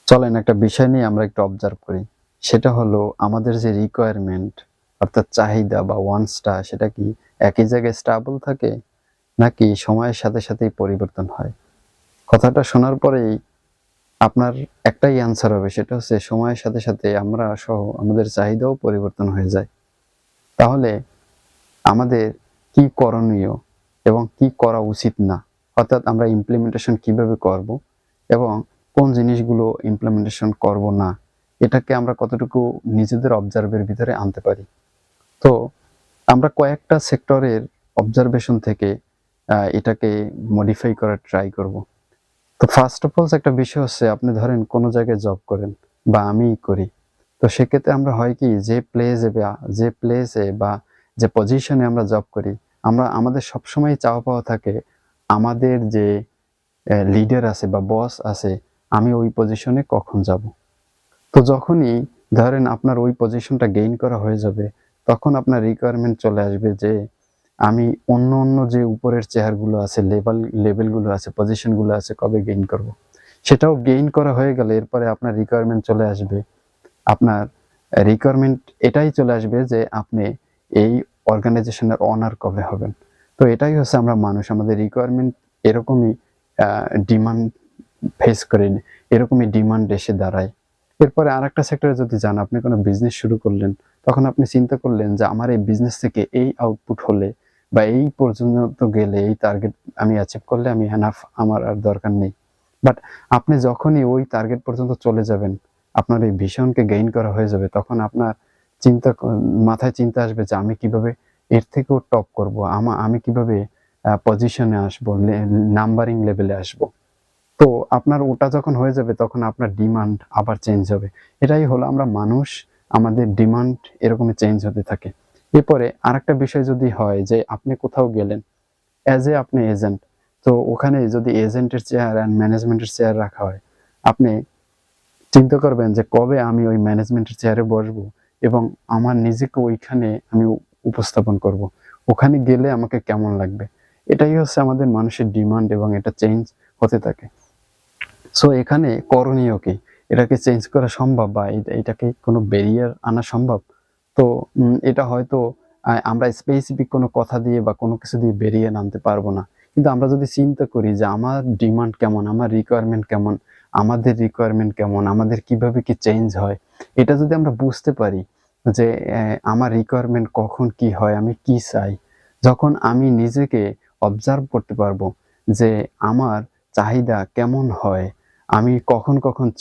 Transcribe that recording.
চলেন একটা বিষয় নিয়ে আমরা একটু অবজার্ভ করি। সেটা হলো আমাদের যে রিকোয়ারমেন্ট অর্থাৎ চাহিদা বা ওয়ান্টসটা সেটা কি একই জায়গায় স্টেবল থাকে নাকি সময়ের সাথে সাথেই পরিবর্তন হয়? কথাটা শোনার পরেই আপনার একটাই অ্যান্সার হবে, সেটা হচ্ছে সময়ের সাথে সাথে আমরা সহ আমাদের চাহিদাও পরিবর্তন হয়ে যায়। তাহলে আমাদের কি করণীয় এবং কি করা উচিত না, অর্থাৎ আমরা ইমপ্লিমেন্টেশন কিভাবে করব এবং কোন জিনিসগুলো ইমপ্লিমেন্টেশন করব না, এটাকে আমরা কতটুকু নিজেদের অবজার্ভের ভিতরে আনতে পারি। তো আমরা কয়েকটা সেক্টরের অবজারভেশন থেকে এটাকে মডিফাই করার ট্রাই করব। তো ফার্স্ট অফ অল একটা বিষয় হচ্ছে, আপনি ধরেন কোনো জায়গায় জব করেন বা আমিই করি। তো সেক্ষেত্রে আমরা হয় কি, যে প্লেসে বা যে পজিশনে আমরা জব করি, আমাদের সবসময় চাওয়া পাওয়া থাকে আমাদের যে লিডার আছে বা বস আছে, আমি ওই পজিশনে কখন যাব। তো যখনই ধরেন আপনার ওই পজিশনটা গেইন করা হয়ে যাবে, তখন আপনার রিকোয়ারমেন্ট চলে আসবে যে আমি অন্য যে উপরের চেয়ারগুলো আছে, লেভেলগুলো আছে, পজিশনগুলো আছে কবে গেইন করব। সেটাও গেইন করা হয়ে গেলে এরপরে আপনার রিকোয়ারমেন্ট চলে আসবে। আপনার রিকোয়ারমেন্ট এটাই চলে আসবে যে আপনি এই অর্গানাইজেশনের ওনার কবে হবেন। তো এটাই হচ্ছে আমরা মানুষ, আমাদের রিকোয়ারমেন্ট এরকমই ডিমান্ড ফেস করে, এরকমই ডিমান্ড এসে দাঁড়ায়। এরপরে আরেকটা সেক্টরে যদি যান, আপনি কোনো বিজনেস শুরু করলেন, তখন আপনি চিন্তা করলেন যে আমার এই বিজনেস থেকে এই আউটপুট হলে বা এই পর্যন্ত গেলে, এই টার্গেট আমি অ্যাচিভ করলে আমি এনাফ, আমার আর দরকার নেই। বাট আপনি যখনই ওই টার্গেট পর্যন্ত চলে যাবেন, আপনার এই ভিশনকে গেইন করা হয়ে যাবে, তখন আপনার মাথায় চিন্তা আসবে যে আমি কিভাবে এর থেকেও টপ করব, আমি কিভাবে পজিশনে আসবো, নাম্বারিং লেভেলে আসবো। তো আপনার ওটা যখন হয়ে যাবে, তখন আপনার ডিমান্ড আবার চেঞ্জ হবে। এটাই হলো আমরা মানুষ, আমাদের ডিমান্ড এরকমই চেঞ্জ হতে থাকে। এরপরে আরেকটা বিষয় যদি হয় যে আপনি কোথাও গেলেন, আপনি এজেন্ট, তো ওখানে যদি এজেন্টের চেয়ার অ্যান্ড ম্যানেজমেন্টের চেয়ার রাখা হয়, আপনি চিন্তা করবেন যে কবে আমি ওই ম্যানেজমেন্টের চেয়ারে বসবো এবং আমার নিজেকে ওইখানে আমি উপস্থাপন করব। ওখানে গেলে আমাকে কেমন লাগবে। এটাই হচ্ছে আমাদের মানুষের ডিমান্ড এবং এটা চেঞ্জ হতে থাকে। সো এখানে করণীয় কি? এটাকে চেঞ্জ করা সম্ভব বা এটাকে কোনো ব্যারিয়ার আনা সম্ভব? তো এটা হয়তো আমরা স্পেসিফিক কোনো কথা দিয়ে বা কোনো কিছু দিয়ে বেরিয়ে আনতে পারবো না। কিন্তু আমরা যদি চিন্তা করি যে আমার ডিমান্ড কেমন, আমার রিকোয়ারমেন্ট কেমন, আমাদের রিকোয়ারমেন্ট কেমন, আমাদের কিভাবে কি চেঞ্জ হয়, এটা যদি আমরা বুঝতে পারি যে আমার রিকোয়ারমেন্ট কখন কি হয়, আমি কি চাই। যখন আমি নিজেকে অবজার্ভ করতে পারবো যে আমার চাহিদা কেমন হয়, আমি কখন চেঞ্জ